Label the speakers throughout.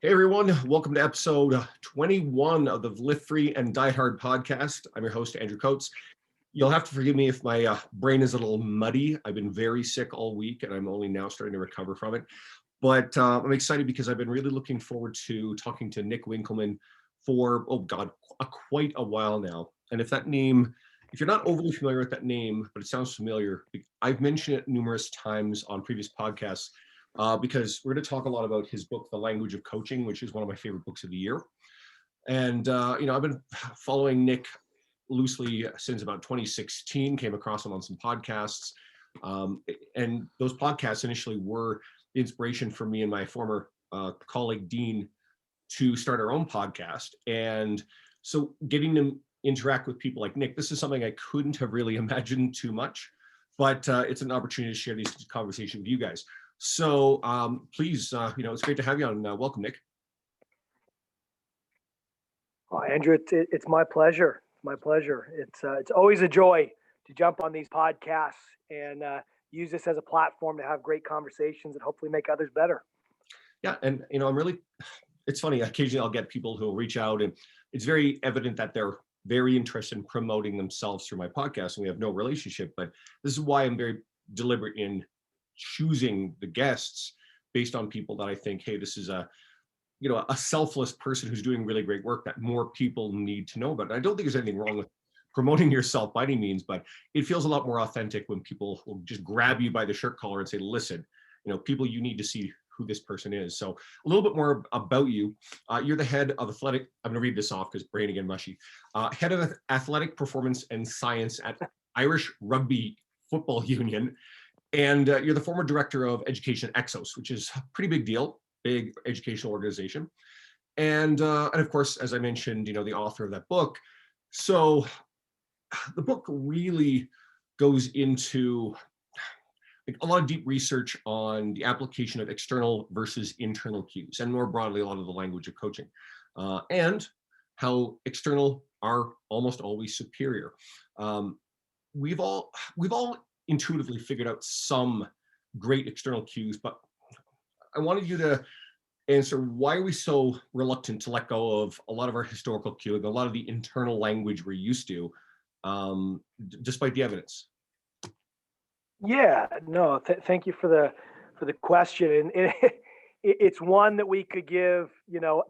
Speaker 1: Hey everyone, welcome to episode 21 of the Lift Free and Die Hard podcast. I'm your host, Andrew Coates. You'll have to forgive me if my brain is a little muddy. I've been very sick all week and I'm only now starting to recover from it. But I'm excited because I've been really looking forward to talking to Nick Winkelman for, quite a while now. And if you're not overly familiar with that name, but it sounds familiar, I've mentioned it numerous times on previous podcasts. Because we're going to talk a lot about his book, The Language of Coaching, which is one of my favorite books of the year. And, I've been following Nick loosely since about 2016, came across him on some podcasts. And those podcasts initially were the inspiration for me and my former colleague, Dean, to start our own podcast. And so getting to interact with people like Nick, this is something I couldn't have really imagined too much, but it's an opportunity to share these conversations with you guys. So please, it's great to have you on. Welcome, Nick.
Speaker 2: Oh, Andrew, it's my pleasure. My pleasure. It's always a joy to jump on these podcasts and use this as a platform to have great conversations and hopefully make others better.
Speaker 1: Yeah, and it's funny. Occasionally, I'll get people who will reach out, and it's very evident that they're very interested in promoting themselves through my podcast, and we have no relationship. But this is why I'm very deliberate in choosing the guests based on people that I think, hey, this is a selfless person who's doing really great work that more people need to know about. And I don't think there's anything wrong with promoting yourself by any means, but it feels a lot more authentic when people will just grab you by the shirt collar and say, listen, people, you need to see who this person is. So a little bit more about you. You're the head of athletic, I'm going to read this off because brain again mushy. Head of athletic performance and science at Irish Rugby Football Union. And you're the former director of education at Exos, which is a pretty big deal, big educational organization. And of course, as I mentioned, the author of that book. So the book really goes into a lot of deep research on the application of external versus internal cues, and more broadly, a lot of the language of coaching, and how external are almost always superior. We've all intuitively figured out some great external cues, but I wanted you to answer, why are we so reluctant to let go of a lot of our historical cueing, a lot of the internal language we're used to, despite the evidence?
Speaker 2: Yeah, no, thank you for the question. And it's one that we could give,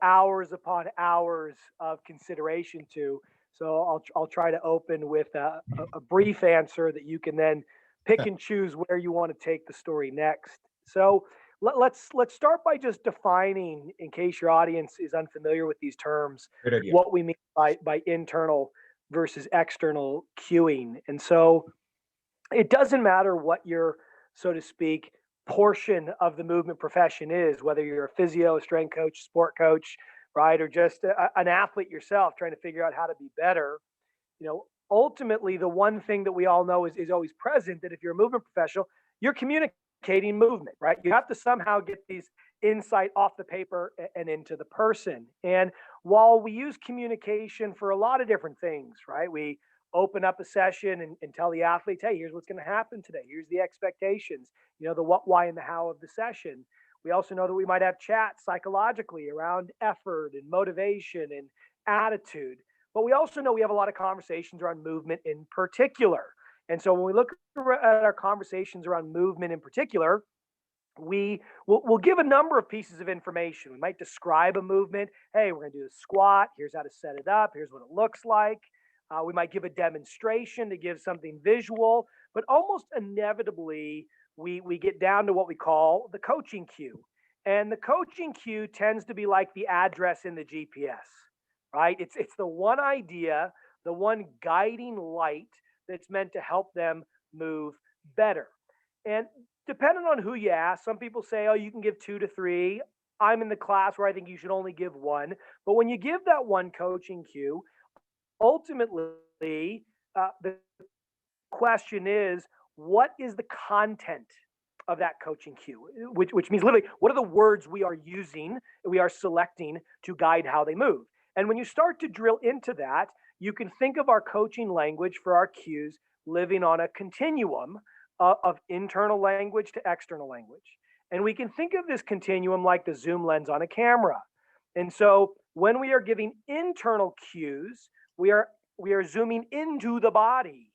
Speaker 2: hours upon hours of consideration to. So I'll try to open with a brief answer that you can then pick and choose where you want to take the story next. So let's start by just defining, in case your audience is unfamiliar with these terms, what we mean by internal versus external cueing. And so it doesn't matter what your, so to speak, portion of the movement profession is, whether you're a physio, a strength coach, sport coach, right, or just an athlete yourself trying to figure out how to be better. Ultimately, the one thing that we all know is always present, that if you're a movement professional, you're communicating movement, right? You have to somehow get these insight off the paper and into the person. And while we use communication for a lot of different things, right? We open up a session and tell the athletes, hey, here's what's going to happen today. Here's the expectations, the what, why, and the how of the session. We also know that we might have chats psychologically around effort and motivation and attitude. But we also know we have a lot of conversations around movement in particular. And so when we look at our conversations around movement in particular, we'll give a number of pieces of information. We might describe a movement. Hey, we're going to do a squat. Here's how to set it up. Here's what it looks like. We might give a demonstration to give something visual. But almost inevitably, we get down to what we call the coaching cue. And the coaching cue tends to be like the address in the GPS. Right? It's the one idea, the one guiding light that's meant to help them move better. And depending on who you ask, some people say, oh, you can give 2 to 3. I'm in the class where I think you should only give 1. But when you give that one coaching cue, ultimately, the question is, what is the content of that coaching cue? Which means literally, what are the words we are using, we are selecting to guide how they move? And when you start to drill into that, you can think of our coaching language for our cues living on a continuum of internal language to external language. And we can think of this continuum like the zoom lens on a camera. And so when we are giving internal cues, we are we are zooming into the body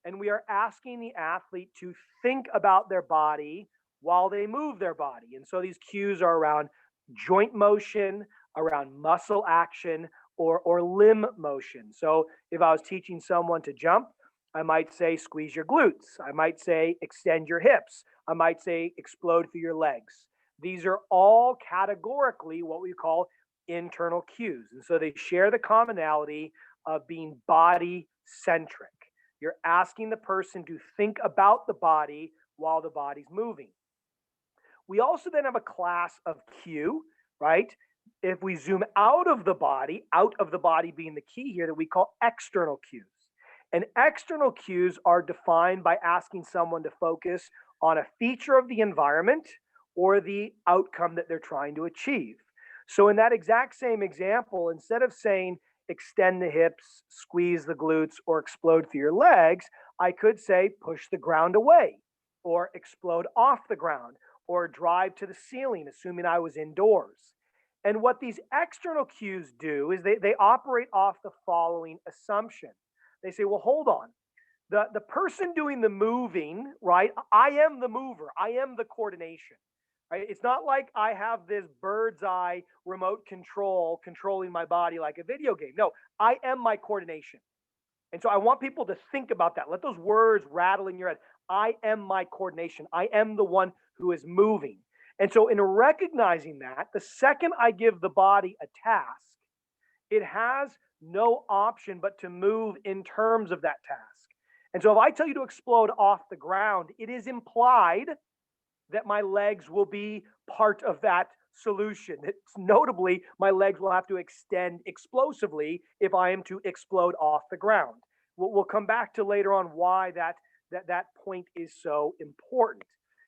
Speaker 2: and we are asking the athlete to think about their body while they move their body. And so these cues are around joint motion, around muscle action, or limb motion. So if I was teaching someone to jump, I might say squeeze your glutes. I might say extend your hips. I might say explode through your legs. These are all categorically what we call internal cues. And so they share the commonality of being body centric. You're asking the person to think about the body while the body's moving. We also then have a class of cue, right? If we zoom out of the body being the key here, that we call external cues. And external cues are defined by asking someone to focus on a feature of the environment or the outcome that they're trying to achieve. So, in that exact same example, instead of saying extend the hips, squeeze the glutes, or explode through your legs, I could say push the ground away, or explode off the ground, or drive to the ceiling, assuming I was indoors. And what these external cues do is they operate off the following assumption. They say, well, hold on. The person doing the moving, right? I am the mover, I am the coordination. Right? It's not like I have this bird's eye remote control controlling my body like a video game. No, I am my coordination. And so I want people to think about that. Let those words rattle in your head. I am my coordination. I am the one who is moving. And so, in recognizing that, the second I give the body a task, it has no option but to move in terms of that task. And so, if I tell you to explode off the ground, it is implied that my legs will be part of that solution. It's notably, my legs will have to extend explosively if I am to explode off the ground. We'll come back to later on why that point is so important.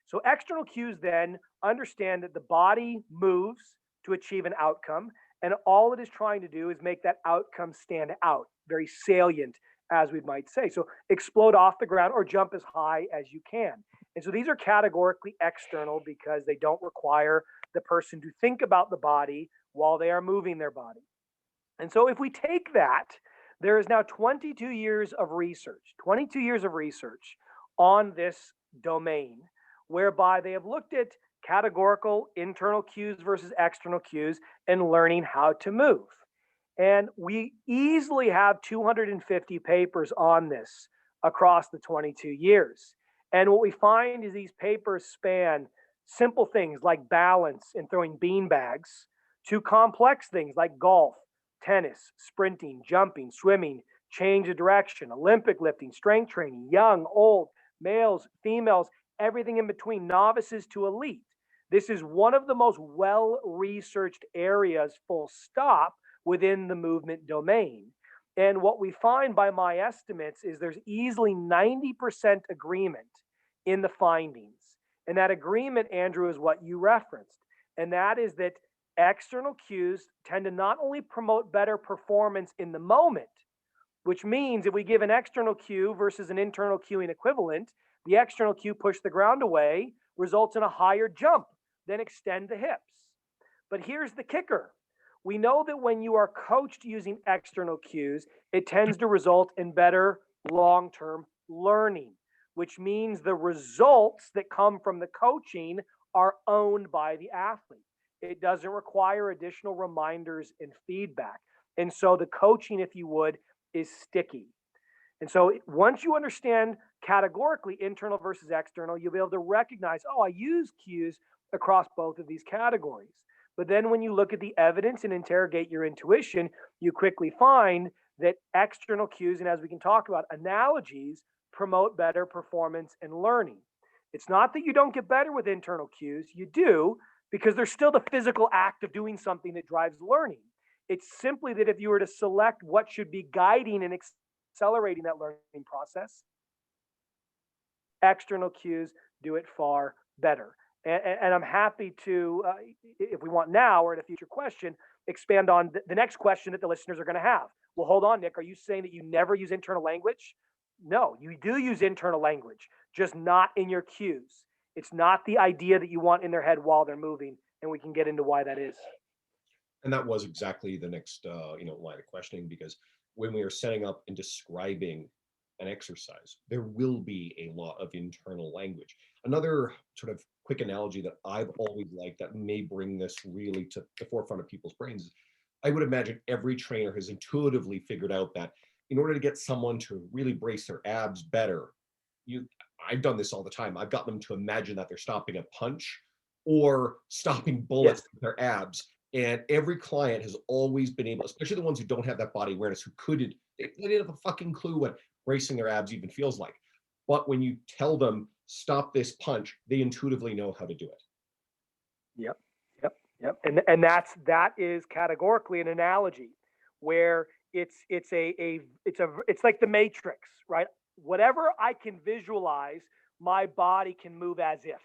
Speaker 2: So external cues then understand that the body moves to achieve an outcome, and all it is trying to do is make that outcome stand out, very salient, as we might say. So explode off the ground or jump as high as you can. And so these are categorically external because they don't require the person to think about the body while they are moving their body. And so if we take that, there is now 22 years of research on this domain, whereby they have looked at categorical internal cues versus external cues and learning how to move. And we easily have 250 papers on this across the 22 years. And what we find is these papers span simple things like balance and throwing bean bags to complex things like golf, tennis, sprinting, jumping, swimming, change of direction, Olympic lifting, strength training, young, old, males, females, everything in between, novices to elite. This is one of the most well-researched areas, full stop, within the movement domain. And what we find by my estimates is there's easily 90% agreement in the findings. And that agreement, Andrew, is what you referenced. And that is that external cues tend to not only promote better performance in the moment, which means if we give an external cue versus an internal cueing equivalent, the external cue push the ground away results in a higher jump than extend the hips. But here's the kicker. We know that when you are coached using external cues, it tends to result in better long-term learning, which means the results that come from the coaching are owned by the athlete. It doesn't require additional reminders and feedback. And so the coaching, if you would, is sticky. And so once you understand categorically internal versus external, you'll be able to recognize, oh, I use cues across both of these categories. But then when you look at the evidence and interrogate your intuition, you quickly find that external cues, and as we can talk about, analogies promote better performance and learning. It's not that you don't get better with internal cues, you do, because there's still the physical act of doing something that drives learning. It's simply that if you were to select what should be guiding and accelerating that learning process, external cues do it far better. And I'm happy to, if we want now or in a future question, expand on the next question that the listeners are going to have. Well, hold on, Nick. Are you saying that you never use internal language? No, you do use internal language, just not in your cues. It's not the idea that you want in their head while they're moving, and we can get into why that is.
Speaker 1: And that was exactly the next, line of questioning, because when we are setting up and describing an exercise, there will be a lot of internal language. Another sort of quick analogy that I've always liked that may bring this really to the forefront of people's brains is, I would imagine every trainer has intuitively figured out that in order to get someone to really brace their abs better, you I've done this all the time. I've got them to imagine that they're stopping a punch or stopping bullets
Speaker 2: Yes.
Speaker 1: with their abs. And every client has always been able, especially the ones who don't have that body awareness, who couldn't, they didn't have a fucking clue what bracing their abs even feels like. But when you tell them, stop this punch, they intuitively know how to do it.
Speaker 2: Yep, yep, yep. And that is categorically an analogy where it's like the Matrix, right? Whatever I can visualize, my body can move as if.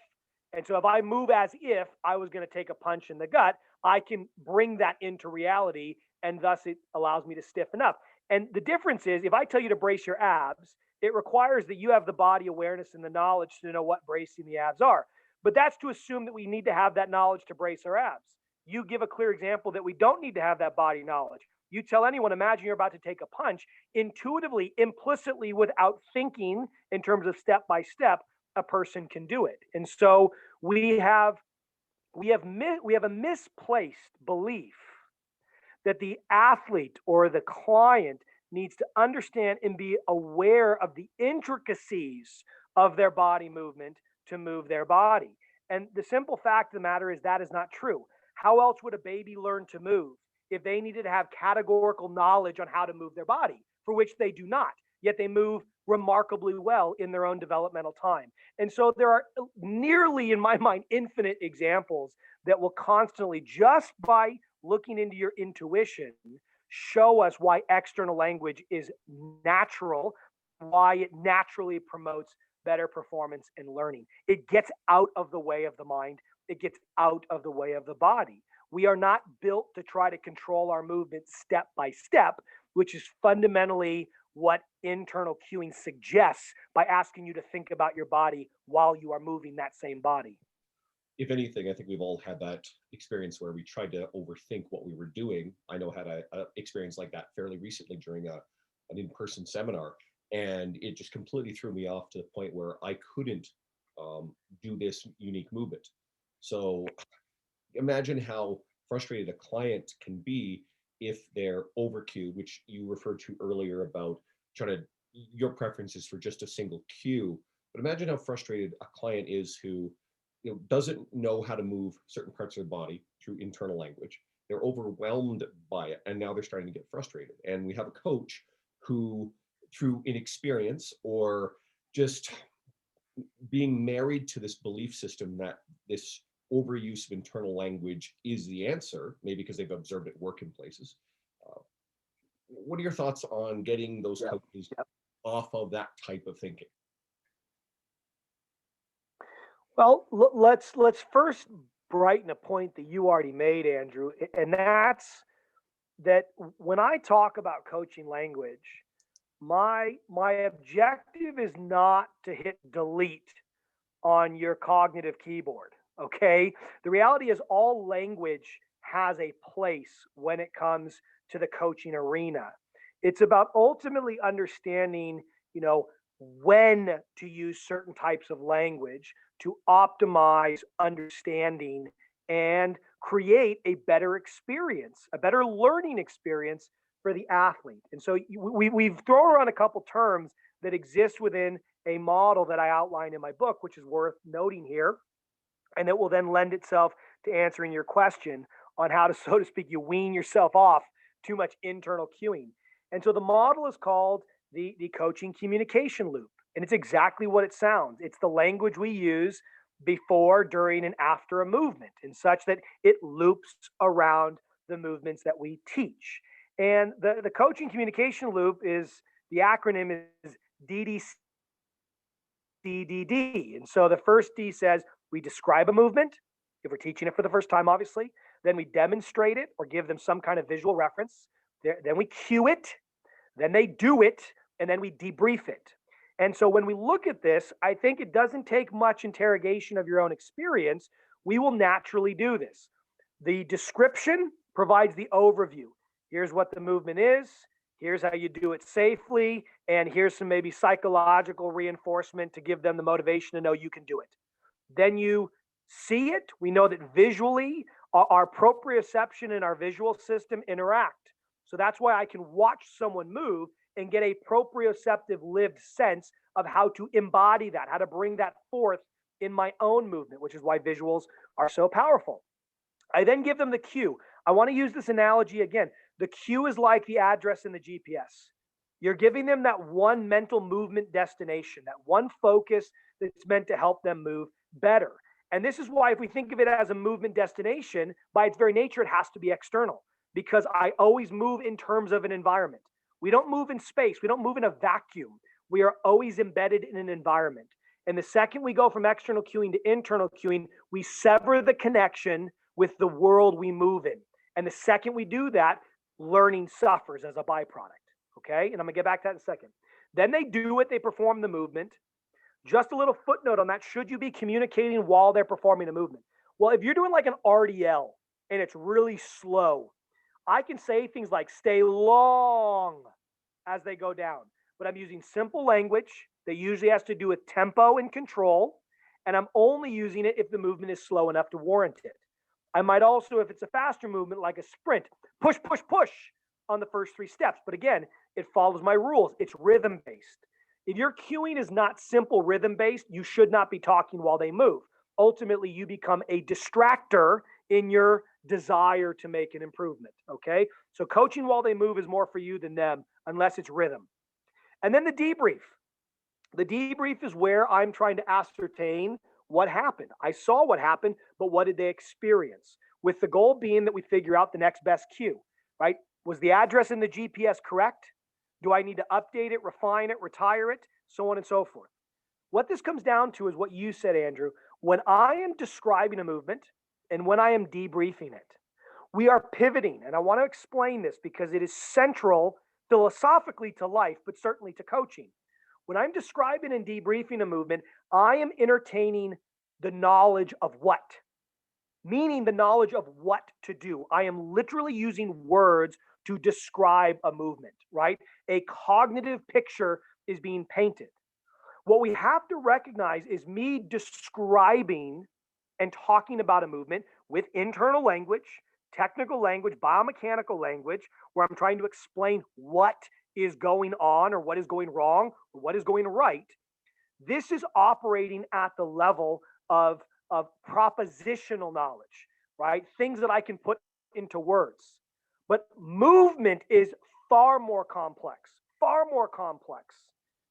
Speaker 2: And so if I move as if I was going to take a punch in the gut, I can bring that into reality, and thus it allows me to stiffen up. And the difference is, if I tell you to brace your abs, it requires that you have the body awareness and the knowledge to know what bracing the abs are. But that's to assume that we need to have that knowledge to brace our abs. You give a clear example that we don't need to have that body knowledge. You tell anyone, imagine you're about to take a punch, intuitively, implicitly, without thinking in terms of step by step, a person can do it. And so we have a misplaced belief that the athlete or the client needs to understand and be aware of the intricacies of their body movement to move their body. And the simple fact of the matter is that is not true. How else would a baby learn to move if they needed to have categorical knowledge on how to move their body, for which they do not, yet they move remarkably well in their own developmental time? And so there are nearly, in my mind, infinite examples that will constantly, just by looking into your intuition, show us why external language is natural, why it naturally promotes better performance and learning. It gets out of the way of the mind, it gets out of the way of the body. We are not built to try to control our movement step by step, which is fundamentally what internal cueing suggests by asking you to think about your body while you are moving that same body.
Speaker 1: If anything, I think we've all had that experience where we tried to overthink what we were doing. I know I had a experience like that fairly recently during an in-person seminar, and it just completely threw me off to the point where I couldn't do this unique movement. So imagine how frustrated a client can be if they're over cued, which you referred to earlier about trying to, your preference is for just a single cue. But imagine how frustrated a client is who, doesn't know how to move certain parts of their body through internal language. They're overwhelmed by it, and now they're starting to get frustrated. And we have a coach who, through inexperience or just being married to this belief system that this overuse of internal language is the answer, maybe because they've observed it work in places. Uh, what are your thoughts on getting those
Speaker 2: Yep.
Speaker 1: coaches
Speaker 2: Yep.
Speaker 1: off of that type of thinking?
Speaker 2: Well, let's first brighten a point that you already made, Andrew, and that's that when I talk about coaching language, my objective is not to hit delete on your cognitive keyboard. Okay. The reality is, all language has a place when it comes to the coaching arena. It's about ultimately understanding, you know, when to use certain types of language to optimize understanding and create a better experience, a better learning experience for the athlete. And so we've thrown around a couple terms that exist within a model that I outline in my book, which is worth noting here. And it will then lend itself to answering your question on how to, so to speak, you wean yourself off too much internal cueing. And so the model is called the coaching communication loop. And it's exactly what it sounds. It's the language we use before, during, and after a movement, in such that it loops around the movements that we teach. And the coaching communication loop is, the acronym is DDCDD. And so the first D says we describe a movement, if we're teaching it for the first time, obviously. Then we demonstrate it or give them some kind of visual reference. Then we cue it. Then they do it. And then we debrief it. And so when we look at this, I think it doesn't take much interrogation of your own experience. We will naturally do this. The description provides the overview. Here's what the movement is, here's how you do it safely, and here's some maybe psychological reinforcement to give them the motivation to know you can do it. Then you see it. We know that visually, our proprioception and our visual system interact. So that's why I can watch someone move and get a proprioceptive lived sense of how to embody that, how to bring that forth in my own movement, which is why visuals are so powerful. I then give them the cue. I want to use this analogy again. The cue is like the address in the GPS. You're giving them that one mental movement destination, that one focus that's meant to help them move better. And this is why, if we think of it as a movement destination, by its very nature, it has to be external, because I always move in terms of an environment. We don't move in space, we don't move in a vacuum. We are always embedded in an environment. And the second we go from external cueing to internal cueing, we sever the connection with the world we move in. And the second we do that, learning suffers as a byproduct. Okay. And I'm going to get back to that in a second. Then they do it, they perform the movement. Just a little footnote on that. Should you be communicating while they're performing a movement? Well, if you're doing like an RDL and it's really slow, I can say things like stay long as they go down, but I'm using simple language that usually has to do with tempo and control. And I'm only using it if the movement is slow enough to warrant it. I might also, if it's a faster movement like a sprint, push, push, push on the first 3 steps. But again, it follows my rules. It's rhythm based. If your cueing is not simple rhythm based, you should not be talking while they move. Ultimately, you become a distractor in your desire to make an improvement. Okay. So coaching while they move is more for you than them, unless it's rhythm. And then the debrief. The debrief is where I'm trying to ascertain what happened. I saw what happened, but what did they experience? With the goal being that we figure out the next best cue, right? Was the address in the GPS correct? Do I need to update it, refine it, retire it, so on and so forth? What this comes down to is what you said, Andrew. When I am describing a movement and when I am debriefing it, we are pivoting. And I want to explain this because it is central philosophically to life, but certainly to coaching. When I'm describing and debriefing a movement, I am entertaining the knowledge of what, meaning the knowledge of what to do. I am literally using words to describe a movement, right? A cognitive picture is being painted. What we have to recognize is me describing and talking about a movement with internal language, technical language, biomechanical language, where I'm trying to explain what is going on or what is going wrong or what is going right. This is operating at the level of propositional knowledge, right? Things that I can put into words. But movement is far more complex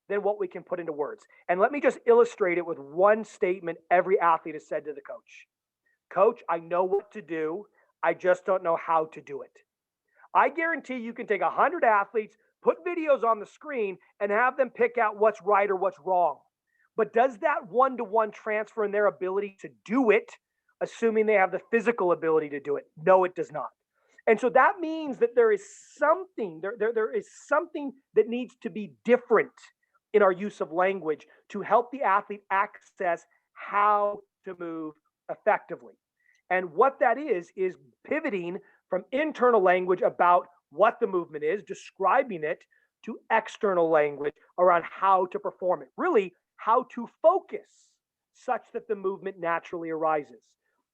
Speaker 2: than what we can put into words. And let me just illustrate it with one statement every athlete has said to the coach. Coach, I know what to do. I just don't know how to do it. I guarantee you can take 100 athletes, put videos on the screen, and have them pick out what's right or what's wrong. But does that one-to-one transfer in their ability to do it, assuming they have the physical ability to do it? No, it does not. And so that means that there is something that needs to be different in our use of language to help the athlete access how to move effectively. And what that is pivoting from internal language about what the movement is, describing it, to external language around how to perform it. Really, how to focus such that the movement naturally arises.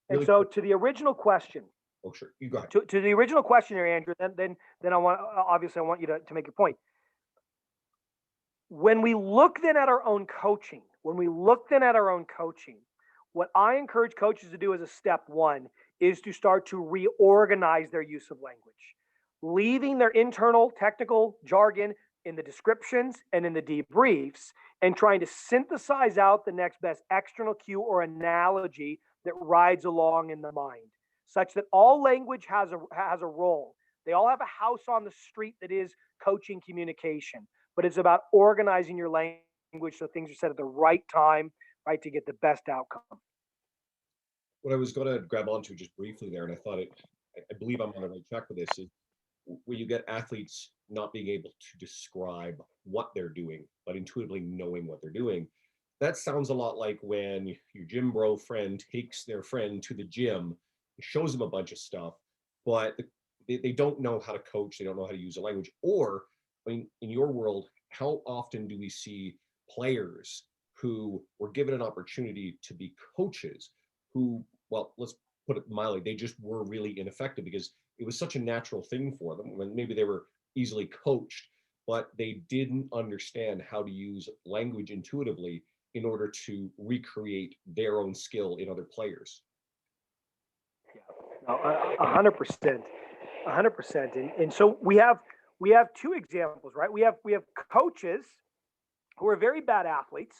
Speaker 2: And
Speaker 1: Really
Speaker 2: so,
Speaker 1: quick.
Speaker 2: to the original question,
Speaker 1: Oh, sure. You go ahead.
Speaker 2: to the original question here, Andrew, then I want, obviously I want you to make your point. When we look then at our own coaching, what I encourage coaches to do as a step one is to start to reorganize their use of language, leaving their internal technical jargon in the descriptions and in the debriefs, and trying to synthesize out the next best external cue or analogy that rides along in the mind, such that all language has a role. They all have a house on the street that is coaching communication, but it's about organizing your language so things are said at the right time, right, to get the best outcome.
Speaker 1: What I was going to grab onto just briefly there, and I believe I'm on the right track with this, is where you get athletes not being able to describe what they're doing, but intuitively knowing what they're doing. That sounds a lot like when your gym bro friend takes their friend to the gym, shows them a bunch of stuff, but they don't know how to coach, they don't know how to use a language. Or, I mean, in your world, how often do we see players who were given an opportunity to be coaches who, well, let's put it mildly, they just were really ineffective because it was such a natural thing for them when maybe they were easily coached, but they didn't understand how to use language intuitively in order to recreate their own skill in other players.
Speaker 2: No, 100%, 100%. And so we have two examples, right? We have coaches who are very bad athletes,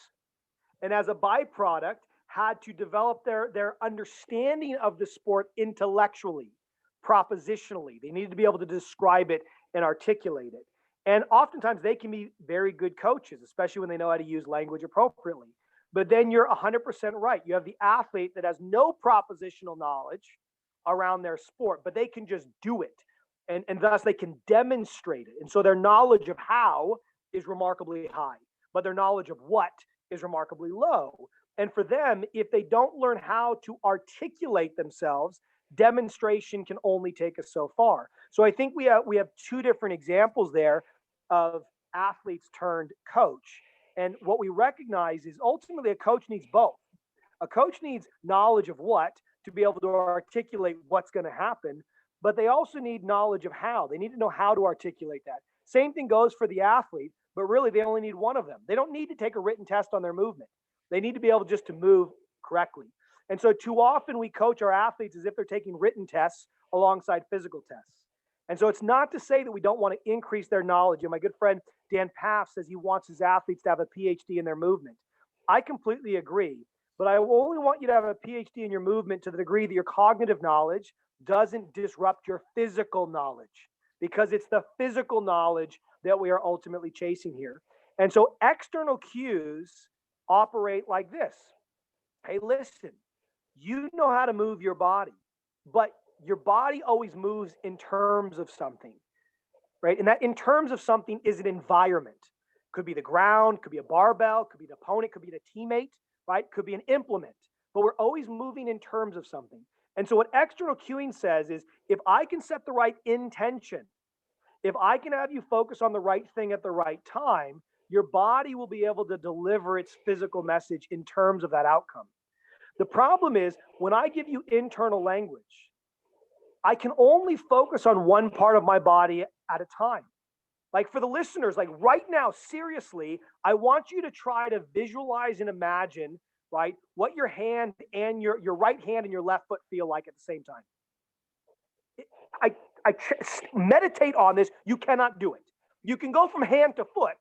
Speaker 2: and as a byproduct, had to develop their understanding of the sport intellectually, propositionally. They needed to be able to describe it and articulate it. And oftentimes they can be very good coaches, especially when they know how to use language appropriately. But then you're 100% right. You have the athlete that has no propositional knowledge around their sport, but they can just do it. And thus they can demonstrate it. And so their knowledge of how is remarkably high, but their knowledge of what is remarkably low. And for them, if they don't learn how to articulate themselves, demonstration can only take us so far. So I think we have two different examples there of athletes turned coach. And what we recognize is ultimately a coach needs both. A coach needs knowledge of what to be able to articulate what's going to happen, but they also need knowledge of how. They need to know how to articulate that. Same thing goes for the athlete, but really they only need one of them. They don't need to take a written test on their movement. They need to be able just to move correctly. And so too often we coach our athletes as if they're taking written tests alongside physical tests. And so it's not to say that we don't want to increase their knowledge. And my good friend Dan Paff says he wants his athletes to have a PhD in their movement. I completely agree, but I only want you to have a PhD in your movement to the degree that your cognitive knowledge doesn't disrupt your physical knowledge, because it's the physical knowledge that we are ultimately chasing here. And so external cues operate like this. Hey, listen, you know how to move your body, but your body always moves in terms of something, right? And that in terms of something is an environment. Could be the ground, could be a barbell, could be the opponent, could be the teammate, right? Could be an implement, but we're always moving in terms of something. And so what external cueing says is if I can set the right intention, if I can have you focus on the right thing at the right time, your body will be able to deliver its physical message in terms of that outcome. The problem is when I give you internal language, I can only focus on one part of my body at a time. Like for the listeners, like right now, seriously, I want you to try to visualize and imagine, right, what your hand and your right hand and your left foot feel like at the same time. I, I meditate on this. You cannot do it. You can go from hand to foot,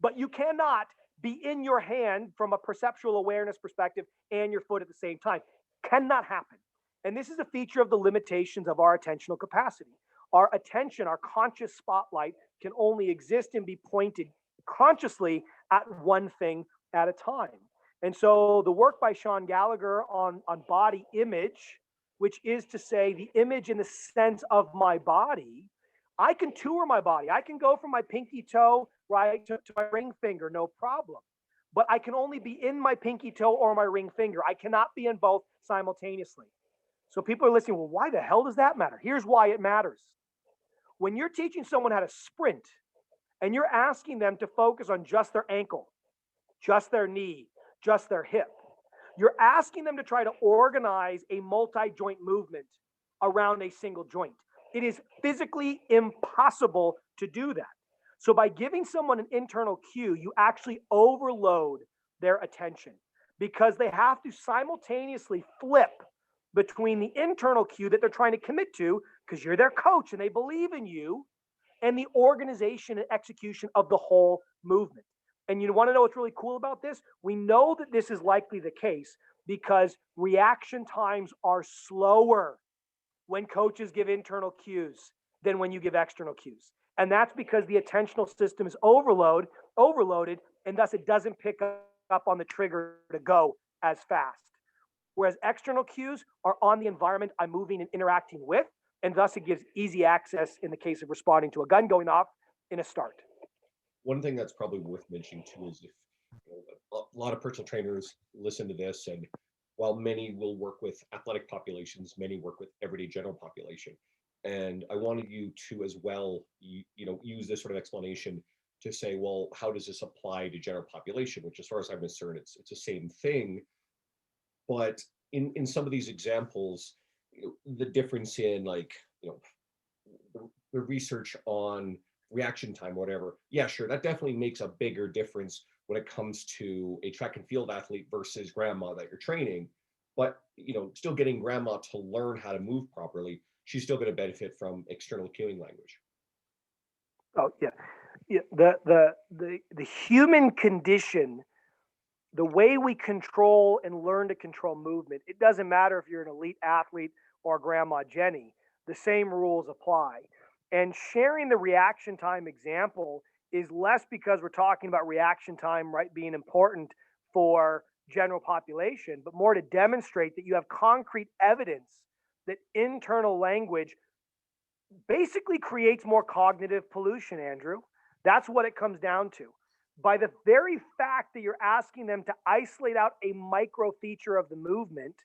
Speaker 2: but you cannot be in your hand from a perceptual awareness perspective and your foot at the same time. Cannot happen. And this is a feature of the limitations of our attentional capacity. Our attention, our conscious spotlight can only exist and be pointed consciously at one thing at a time. And so the work by Sean Gallagher on body image, which is to say the image in the sense of my body, I can tour my body. I can go from my pinky toe, right, to my ring finger, no problem. But I can only be in my pinky toe or my ring finger. I cannot be in both simultaneously. So people are listening, well, why the hell does that matter? Here's why it matters. When you're teaching someone how to sprint and you're asking them to focus on just their ankle, just their knee, just their hip, you're asking them to try to organize a multi-joint movement around a single joint. It is physically impossible to do that. So by giving someone an internal cue, you actually overload their attention because they have to simultaneously flip between the internal cue that they're trying to commit to, because you're their coach and they believe in you, and the organization and execution of the whole movement. And you want to know what's really cool about this? We know that this is likely the case because reaction times are slower when coaches give internal cues than when you give external cues. And that's because the attentional system is overloaded, and thus it doesn't pick up on the trigger to go as fast. Whereas external cues are on the environment I'm moving and interacting with, and thus it gives easy access in the case of responding to a gun going off in a start.
Speaker 1: One thing that's probably worth mentioning too is if a lot of personal trainers listen to this, and while many will work with athletic populations, many work with everyday general population. And I wanted you to as well, use this sort of explanation to say, well, how does this apply to general population? Which, as far as I'm concerned, it's the same thing. But in some of these examples, the difference in, like, the research on reaction time, whatever. Yeah, sure, that definitely makes a bigger difference when it comes to a track and field athlete versus grandma that you're training. But still getting grandma to learn how to move properly, she's still going to benefit from external cueing language.
Speaker 2: Oh yeah, yeah. The human condition, the way we control and learn to control movement, it doesn't matter if you're an elite athlete or Grandma Jenny, the same rules apply. And sharing the reaction time example is less because we're talking about reaction time, right, being important for general population, but more to demonstrate that you have concrete evidence that internal language basically creates more cognitive pollution, Andrew. That's what it comes down to. By the very fact that you're asking them to isolate out a micro feature of the movement,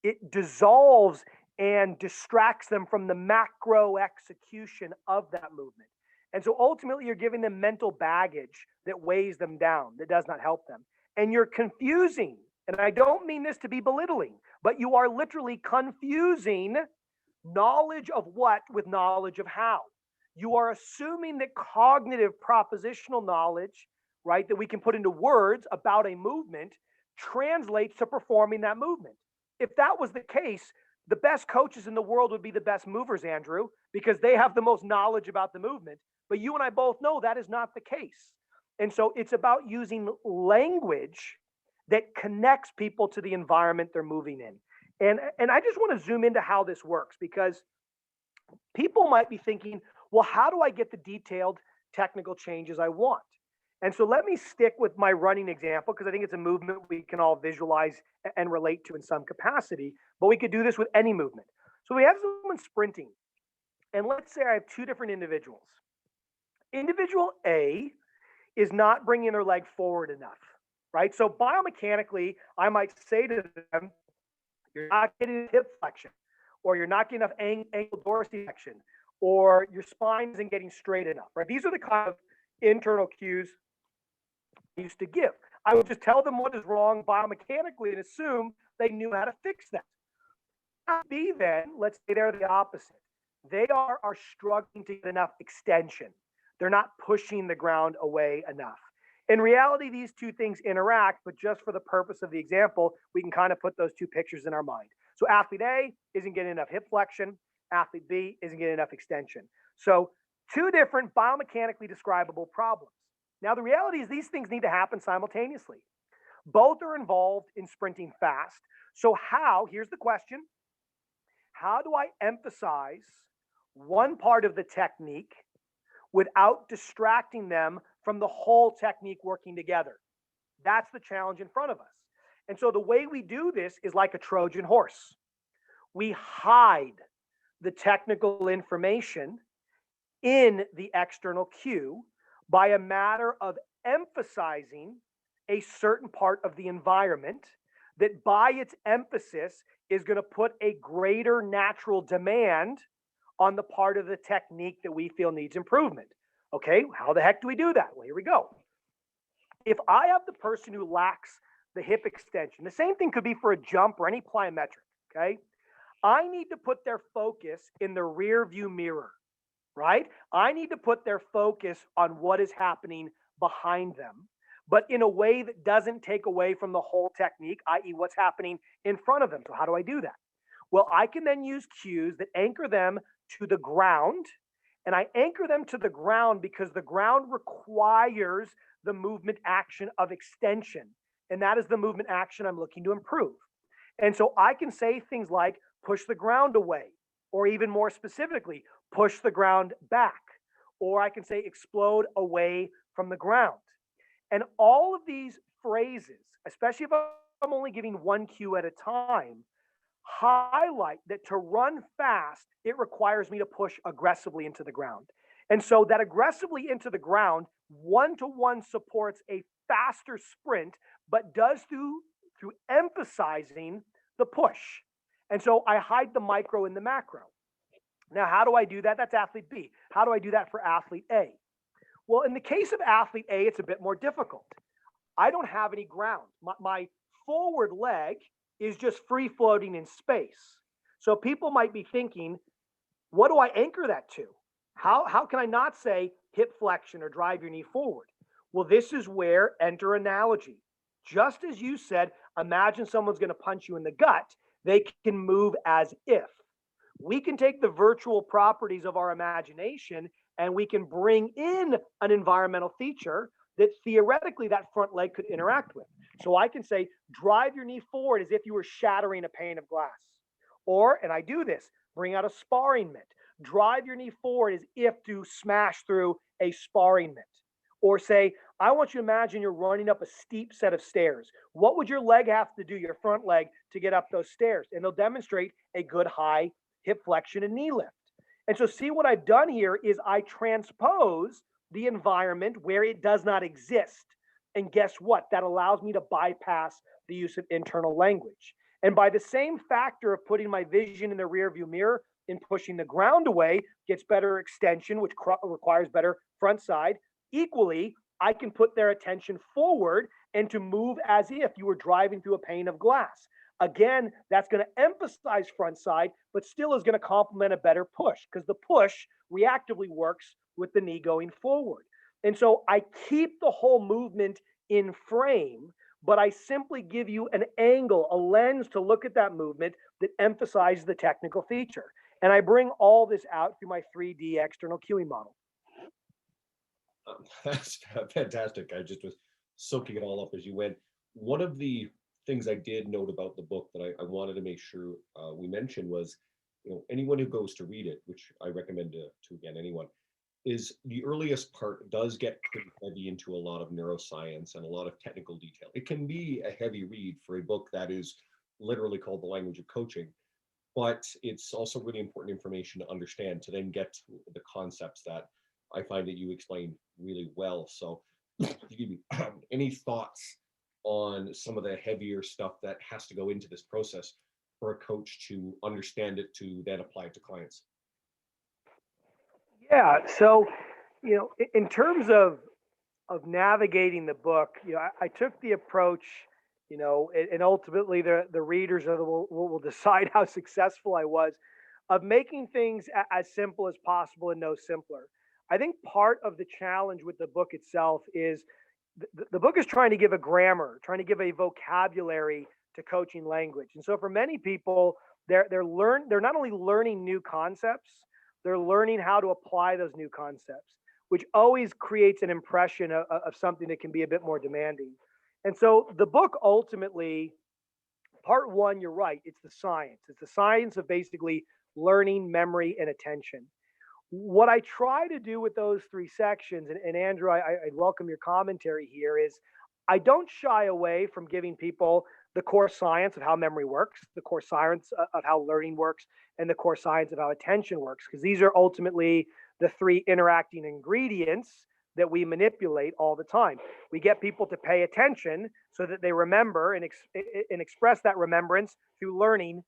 Speaker 2: it dissolves and distracts them from the macro execution of that movement. And so ultimately, you're giving them mental baggage that weighs them down, that does not help them. And you're confusing, and I don't mean this to be belittling, but you are literally confusing knowledge of what with knowledge of how. You are assuming that cognitive propositional knowledge, right, that we can put into words about a movement translates to performing that movement. If that was the case, the best coaches in the world would be the best movers, Andrew, because they have the most knowledge about the movement. But you and I both know that is not the case. And so it's about using language that connects people to the environment they're moving in. And I just want to zoom into how this works, because people might be thinking, well, how do I get the detailed technical changes I want? And so let me stick with my running example, because I think it's a movement we can all visualize and relate to in some capacity, but we could do this with any movement. So we have someone sprinting, and let's say I have two different individuals. Individual A is not bringing their leg forward enough, right? So biomechanically, I might say to them, you're not getting hip flexion, or you're not getting enough ankle dorsiflexion, or your spine isn't getting straight enough, right? These are the kind of internal cues I used to give. I would just tell them what is wrong biomechanically and assume they knew how to fix that. B then, let's say they're the opposite. They are struggling to get enough extension. They're not pushing the ground away enough. In reality, these two things interact, but just for the purpose of the example, we can kind of put those two pictures in our mind. So athlete A isn't getting enough hip flexion. Athlete B isn't getting enough extension. So two different biomechanically describable problems. Now, the reality is these things need to happen simultaneously. Both are involved in sprinting fast. So here's the question, how do I emphasize one part of the technique without distracting them from the whole technique working together? That's the challenge in front of us. And so the way we do this is like a Trojan horse. We hide the technical information in the external cue by a matter of emphasizing a certain part of the environment that by its emphasis is going to put a greater natural demand on the part of the technique that we feel needs improvement. Okay, how the heck do we do that? Well, here we go. If I have the person who lacks the hip extension, the same thing could be for a jump or any plyometric, okay? I need to put their focus in the rear view mirror, right? I need to put their focus on what is happening behind them, but in a way that doesn't take away from the whole technique, i.e., what's happening in front of them. So, how do I do that? Well, I can then use cues that anchor them to the ground. And I anchor them to the ground because the ground requires the movement action of extension. And that is the movement action I'm looking to improve. And so I can say things like push the ground away, or even more specifically, push the ground back. Or I can say explode away from the ground. And all of these phrases, especially if I'm only giving one cue at a time, highlight that to run fast, it requires me to push aggressively into the ground. And so that aggressively into the ground one-to-one supports a faster sprint, but does through emphasizing the push. And so I hide the micro in the macro. Now, how do I do that? That's athlete B. How do I do that for athlete A? Well, in the case of athlete A, it's a bit more difficult. I don't have any ground. My forward leg is just free floating in space. So people might be thinking, what do I anchor that to? How can I not say hip flexion or drive your knee forward? Well, this is where enter analogy. Just as you said, imagine someone's going to punch you in the gut, they can move as if. We can take the virtual properties of our imagination and we can bring in an environmental feature that theoretically that front leg could interact with. So I can say, drive your knee forward as if you were shattering a pane of glass. Or, and I do this, bring out a sparring mitt. Drive your knee forward as if to smash through a sparring mitt. Or say, I want you to imagine you're running up a steep set of stairs. What would your leg have to do, your front leg, to get up those stairs? And they'll demonstrate a good high hip flexion and knee lift. And so, see what I've done here is I transpose the environment where it does not exist. And guess what? That allows me to bypass the use of internal language. And by the same factor of putting my vision in the rear view mirror and pushing the ground away, gets better extension, which requires better front side. Equally, I can put their attention forward and to move as if you were driving through a pane of glass. Again, that's going to emphasize front side, but still is going to complement a better push because the push reactively works with the knee going forward. And so I keep the whole movement in frame, but I simply give you an angle, a lens to look at that movement that emphasizes the technical feature. And I bring all this out through my 3D external cueing model.
Speaker 1: That's fantastic. I just was soaking it all up as you went. One of the things I did note about the book that I wanted to make sure we mentioned was, anyone who goes to read it, which I recommend to again anyone, is the earliest part does get pretty heavy into a lot of neuroscience and a lot of technical detail. It can be a heavy read for a book that is literally called The Language of Coaching, but it's also really important information to understand to then get to the concepts that I find that you explain really well. So, give me any thoughts on some of the heavier stuff that has to go into this process for a coach to understand it to then apply it to clients?
Speaker 2: Yeah. So, in terms of navigating the book, I took the approach, and ultimately the readers will decide how successful I was, of making things as simple as possible and no simpler. I think part of the challenge with the book itself is the book is trying to give a grammar, trying to give a vocabulary to coaching language. And so for many people, they're not only learning new concepts, they're learning how to apply those new concepts, which always creates an impression of something that can be a bit more demanding. And so the book ultimately, part one, you're right, it's the science. It's the science of basically learning, memory, and attention. What I try to do with those three sections, and Andrew, I'd welcome your commentary here, is I don't shy away from giving people the core science of how memory works, the core science of how learning works, and the core science of how attention works, because these are ultimately the three interacting ingredients that we manipulate all the time. We get people to pay attention so that they remember and express that remembrance through learning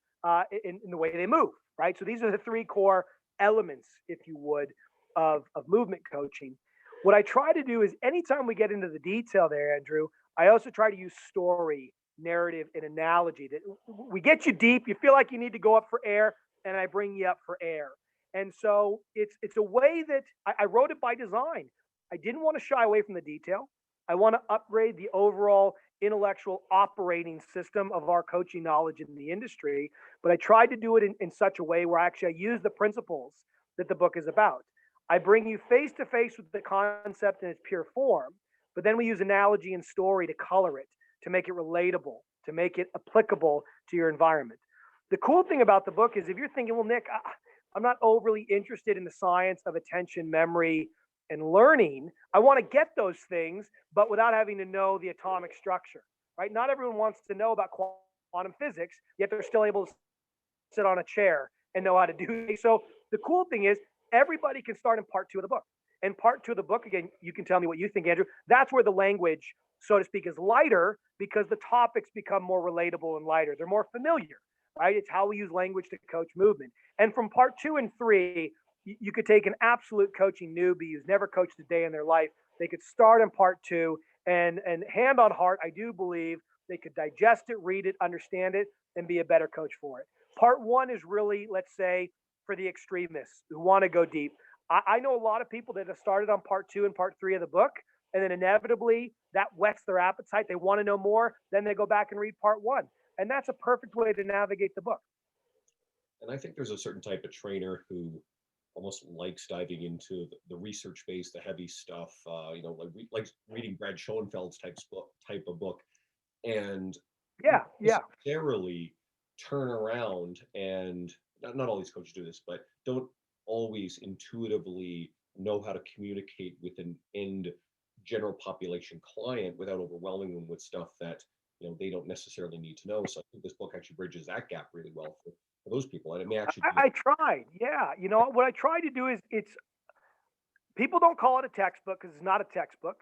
Speaker 2: in the way they move, right? So these are the three core elements, if you would, of movement coaching. What I try to do is anytime we get into the detail there, Andrew, I also try to use story, narrative, and analogy. That we get you deep, you feel like you need to go up for air, and I bring you up for air. And so it's a way that I wrote it by design. I didn't want to shy away from the detail. I want to upgrade the overall intellectual operating system of our coaching knowledge in the industry, but I tried to do it in such a way where actually I use the principles that the book is about. I bring you face to face with the concept in its pure form, but then we use analogy and story to color it, to make it relatable, to make it applicable to your environment. The cool thing about the book is if you're thinking, well, Nick, I'm not overly interested in the science of attention, memory, and learning. I want to get those things, but without having to know the atomic structure, right? Not everyone wants to know about quantum physics, yet they're still able to sit on a chair and know how to do it. So the cool thing is everybody can start in part two of the book. And part two of the book, again, you can tell me what you think, Andrew. That's where the language, so to speak, is lighter because the topics become more relatable and lighter. They're more familiar. right? It's how we use language to coach movement. And from part 2 and 3, you could take an absolute coaching newbie who's never coached a day in their life. They could start in part 2, and hand on heart, I do believe they could digest it, read it, understand it, and be a better coach for it. Part 1 is really, let's say, for the extremists who want to go deep. I know a lot of people that have started on part 2 and part 3 of the book, and then inevitably that whets their appetite. They want to know more. Then they go back and read part 1. And that's a perfect way to navigate the book.
Speaker 1: And I think there's a certain type of trainer who almost likes diving into the research based, the heavy stuff. Like reading Brad Schoenfeld's type of book, and
Speaker 2: Yeah, yeah.
Speaker 1: necessarily turn around and not all these coaches do this, but don't always intuitively know how to communicate with an end general population client without overwhelming them with stuff that they don't necessarily need to know. So I think this book actually bridges that gap really well for those people, and it may actually be.
Speaker 2: I tried. Yeah. What I try to do is it's people don't call it a textbook because it's not a textbook,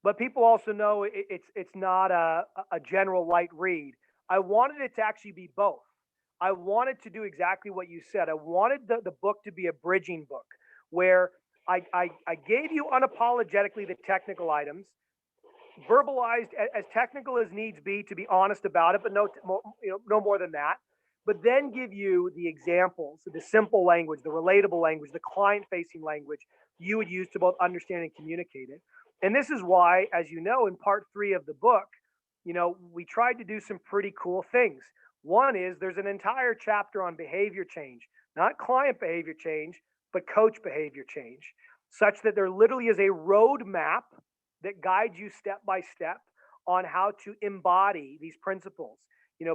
Speaker 2: but people also know it's not a general light read. I wanted it to actually be both. I wanted to do exactly what you said. I wanted the book to be a bridging book where I gave you unapologetically the technical items, verbalized as technical as needs be to be honest about it, but no more than that. But then give you the examples, the simple language, the relatable language, the client-facing language you would use to both understand and communicate it. And this is why, as you know, in part 3 of the book, we tried to do some pretty cool things. One is there's an entire chapter on behavior change, not client behavior change, but coach behavior change, such that there literally is a roadmap that guides you step by step on how to embody these principles.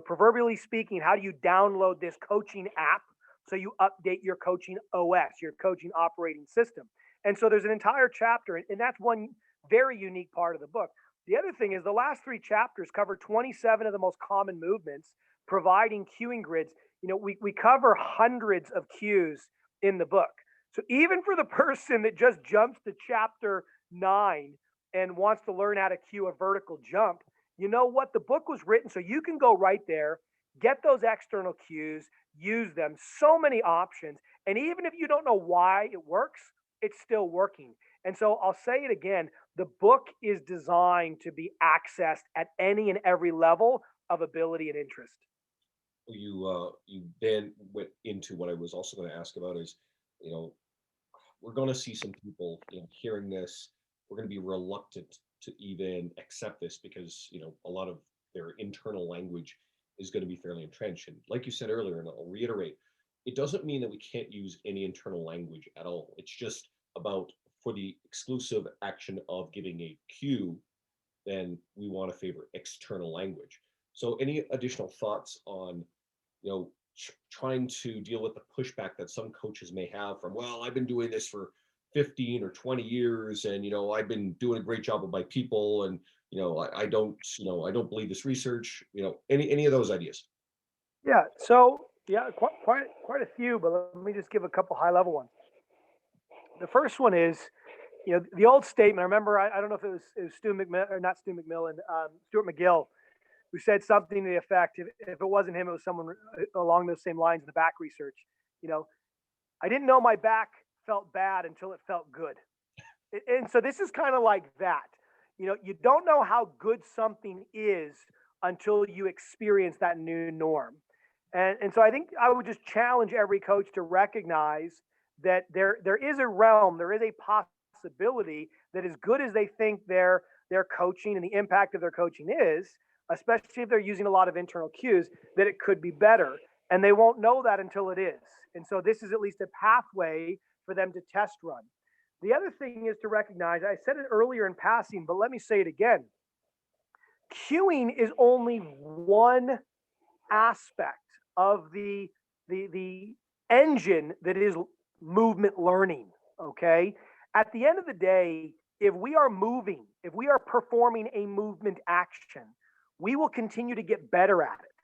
Speaker 2: Proverbially speaking, how do you download this coaching app so you update your coaching OS, your coaching operating system? And so there's an entire chapter, and that's one very unique part of the book. The other thing is the last 3 chapters cover 27 of the most common movements, providing cueing grids. We cover hundreds of cues in the book. So even for the person that just jumps to chapter 9 and wants to learn how to cue a vertical jump, you know what? The book was written so you can go right there, get those external cues, use them, so many options. And even if you don't know why it works, it's still working. And so I'll say it again, the book is designed to be accessed at any and every level of ability and interest.
Speaker 1: You then went into what I was also going to ask about is, you know, we're going to see some people, hearing this, we're going to be reluctant to even accept this because, a lot of their internal language is going to be fairly entrenched. And like you said earlier, and I'll reiterate, it doesn't mean that we can't use any internal language at all. It's just about for the exclusive action of giving a cue, then we want to favor external language. So any additional thoughts on, trying to deal with the pushback that some coaches may have from, well, I've been doing this for 15 or 20 years and, I've been doing a great job with my people and, I don't believe this research, any of those ideas.
Speaker 2: Yeah. So yeah, quite a few, but let me just give a couple high level ones. The first one is, the old statement. I remember, I don't know if it was Stu McMillan or not Stu McMillan, Stuart McGill, who said something to the effect, if it wasn't him, it was someone along those same lines in the back research. You know, I didn't know my back felt bad until it felt good. And so this is kind of like that. You don't know how good something is until you experience that new norm. And so I think I would just challenge every coach to recognize that there is a realm, there is a possibility that as good as they think their coaching and the impact of their coaching is, especially if they're using a lot of internal cues, that it could be better. And they won't know that until it is. And so this is at least a pathway for them to test run. The other thing is to recognize, I said it earlier in passing, but let me say it again. Cueing is only one aspect of the engine that is movement learning. Okay. At the end of the day, if we are moving, if we are performing a movement action, we will continue to get better at it.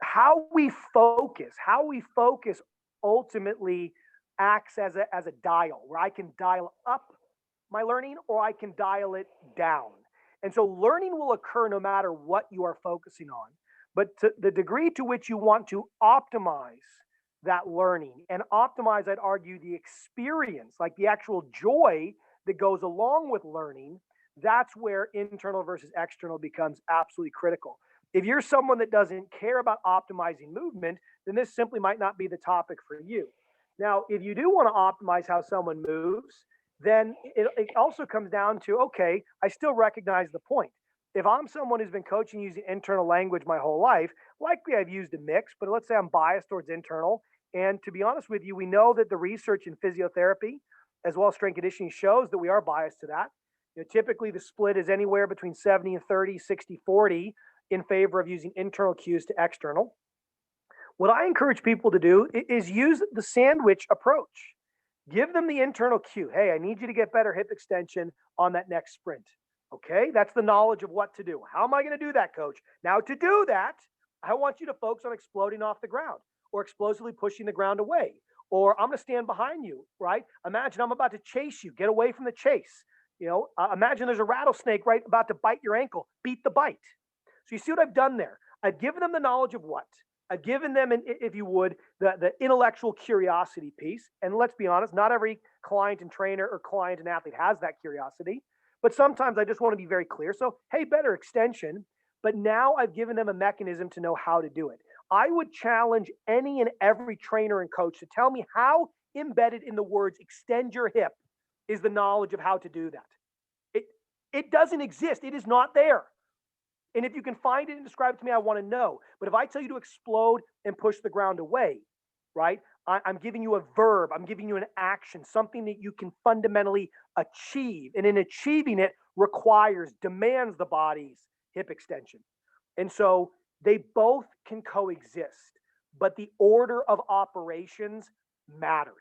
Speaker 2: How we focus ultimately acts as a dial where I can dial up my learning or I can dial it down. And so learning will occur no matter what you are focusing on. But to the degree to which you want to optimize that learning and optimize, I'd argue, the experience, like the actual joy that goes along with learning, that's where internal versus external becomes absolutely critical. If you're someone that doesn't care about optimizing movement, then this simply might not be the topic for you. Now, if you do want to optimize how someone moves, then it also comes down to, okay, I still recognize the point. If I'm someone who's been coaching using internal language my whole life, likely I've used a mix, but let's say I'm biased towards internal. And to be honest with you, we know that the research in physiotherapy as well as strength conditioning shows that we are biased to that. Typically the split is anywhere between 70 and 30, 60, 40 in favor of using internal cues to external. What I encourage people to do is use the sandwich approach. Give them the internal cue. Hey, I need you to get better hip extension on that next sprint. Okay, that's the knowledge of what to do. How am I going to do that, coach? Now, to do that, I want you to focus on exploding off the ground or explosively pushing the ground away. Or I'm going to stand behind you, right? Imagine I'm about to chase you. Get away from the chase. Imagine there's a rattlesnake right about to bite your ankle. Beat the bite. So you see what I've done there? I've given them the knowledge of what? I've given them, if you would, the intellectual curiosity piece. And let's be honest, not every client and trainer or client and athlete has that curiosity. But sometimes I just want to be very clear. So, hey, better extension. But now I've given them a mechanism to know how to do it. I would challenge any and every trainer and coach to tell me how embedded in the words extend your hip is the knowledge of how to do that. It doesn't exist. It is not there. And if you can find it and describe it to me, I want to know. But if I tell you to explode and push the ground away, right? I'm giving you a verb. I'm giving you an action, something that you can fundamentally achieve. And in achieving it demands the body's hip extension. And so they both can coexist, but the order of operations matters.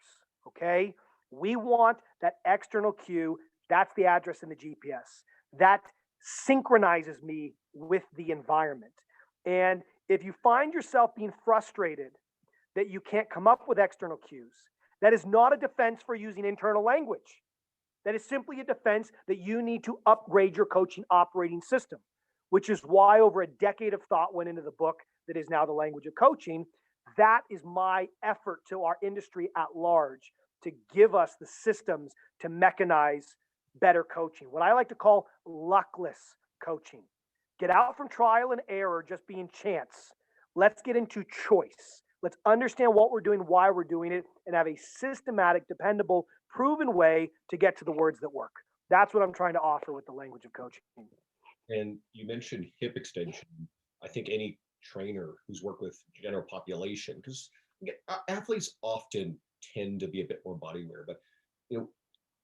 Speaker 2: Okay. We want that external cue. That's the address in the GPS. That synchronizes me with the environment. And if you find yourself being frustrated that you can't come up with external cues, that is not a defense for using internal language. That is simply a defense that you need to upgrade your coaching operating system, which is why over a decade of thought went into the book that is now The Language of Coaching. That is my effort to our industry at large to give us the systems to mechanize better coaching, what I like to call luckless coaching. Get out from trial and error just being chance. Let's get into choice. Let's understand what we're doing, why we're doing it, and have a systematic, dependable, proven way to get to the words that work. That's what I'm trying to offer with the language of coaching.
Speaker 1: And you mentioned hip extension. I think any trainer who's worked with general population, because athletes often tend to be a bit more body aware, but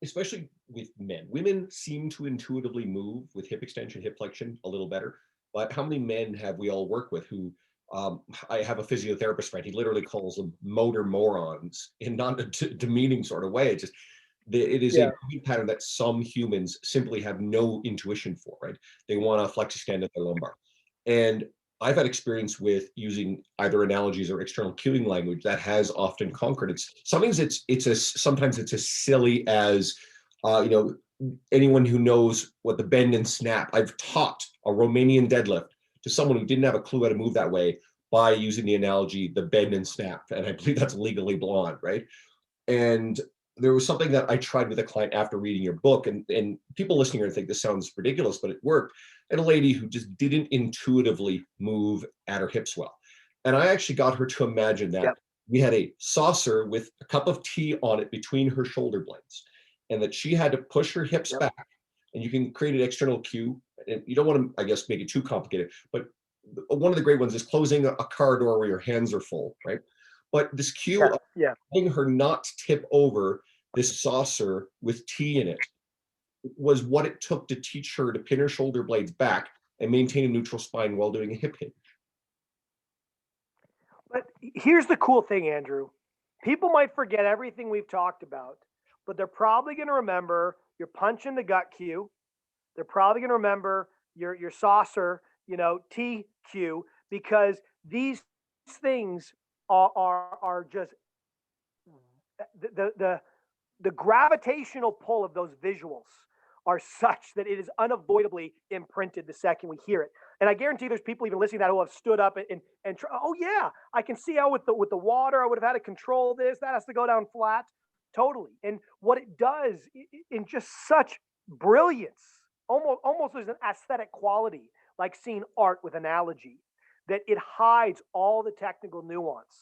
Speaker 1: especially with men, women seem to intuitively move with hip extension, hip flexion a little better. But how many men have we all worked with who I have a physiotherapist friend, he literally calls them motor morons in not a demeaning sort of way. It is a pattern that some humans simply have no intuition for, right? They want to flex extend at their lumbar. And I've had experience with using either analogies or external cueing language that has often conquered. Sometimes it's as silly as anyone who knows what the bend and snap. I've taught a Romanian deadlift to someone who didn't have a clue how to move that way by using the analogy, the bend and snap. And I believe that's Legally Blonde, right? And there was something that I tried with a client after reading your book, and people listening here think this sounds ridiculous, but it worked. And a lady who just didn't intuitively move at her hips well. And I actually got her to imagine that we had a saucer with a cup of tea on it between her shoulder blades, and that she had to push her hips back. And you can create an external cue. And you don't want to, I guess, make it too complicated, but one of the great ones is closing a car door where your hands are full, right? But this cue of letting her not tip over this saucer with tea in it was what it took to teach her to pin her shoulder blades back and maintain a neutral spine while doing a hip hinge.
Speaker 2: But here's the cool thing, Andrew. People might forget everything we've talked about, but they're probably going to remember your punch in the gut cue. They're probably going to remember your saucer, tea cue, because these things are just the gravitational pull of those visuals are such that it is unavoidably imprinted the second we hear it. And I guarantee there's people even listening to that who have stood up and oh yeah, I can see how with the water I would have had to control this. That has to go down flat. Totally. And what it does in just such brilliance, almost there's an aesthetic quality, like seeing art with analogy, that it hides all the technical nuance.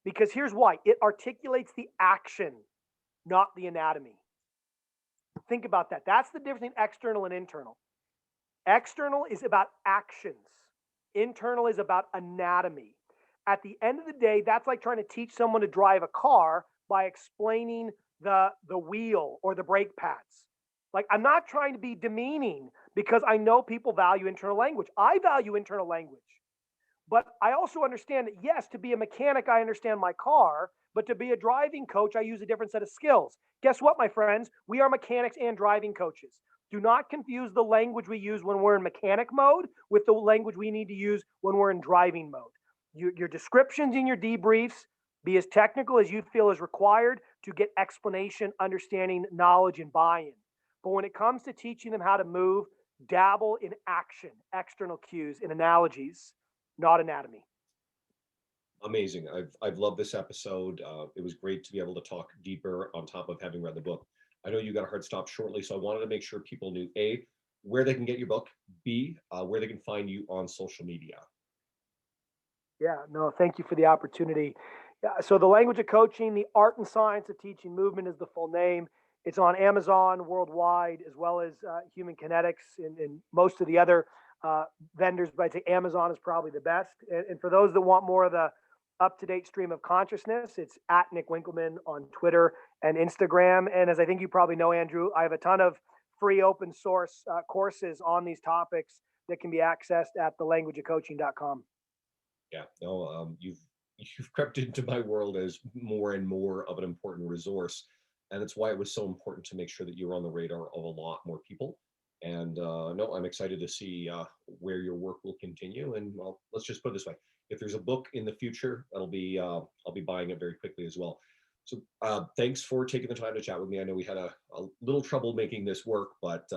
Speaker 2: Because here's why: it articulates the action, not the anatomy. Think about that. That's the difference between external and internal. External is about actions. Internal is about anatomy. At the end of the day, that's like trying to teach someone to drive a car by explaining the wheel or the brake pads. Like, I'm not trying to be demeaning because I know people value internal language. I value internal language. But I also understand that, yes, to be a mechanic, I understand my car, but to be a driving coach, I use a different set of skills. Guess what, my friends? We are mechanics and driving coaches. Do not confuse the language we use when we're in mechanic mode with the language we need to use when we're in driving mode. Your descriptions and your debriefs, be as technical as you feel is required to get explanation, understanding, knowledge, and buy-in. But when it comes to teaching them how to move, dabble in action, external cues, and analogies, not anatomy.
Speaker 1: Amazing. I've loved this episode. It was great to be able to talk deeper on top of having read the book. I know you got a hard stop shortly, so I wanted to make sure people knew A, where they can get your book, B, where they can find you on social media.
Speaker 2: Yeah, no, thank you for the opportunity. Yeah, so the language of coaching, the art and science of teaching movement is the full name. It's on Amazon worldwide, as well as Human Kinetics and most of the other vendors. But I'd say Amazon is probably the best. And for those that want more of the up-to-date stream of consciousness, it's at Nick Winkelman on Twitter and Instagram. And as I think you probably know, Andrew, I have a ton of free open source courses on these topics that can be accessed at thelanguageofcoaching.com.
Speaker 1: Yeah, no, you've crept into my world as more and more of an important resource, and it's why it was so important to make sure that you're on the radar of a lot more people. And no, I'm excited to see where your work will continue. And well, let's just put it this way: if there's a book in the future, that'll be I'll be buying it very quickly as well. So thanks for taking the time to chat with me. I know we had a little trouble making this work, but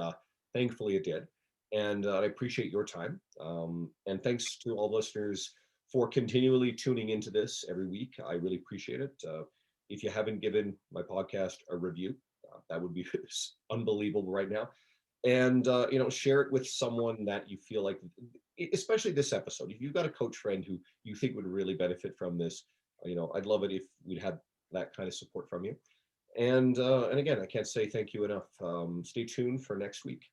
Speaker 1: thankfully it did. And I appreciate your time. And thanks to all listeners for continually tuning into this every week. I really appreciate it. If you haven't given my podcast a review, that would be unbelievable right now. And share it with someone that you feel like, especially this episode. If you've got a coach friend who you think would really benefit from this, I'd love it if we'd had that kind of support from you. And again, I can't say thank you enough. Stay tuned for next week.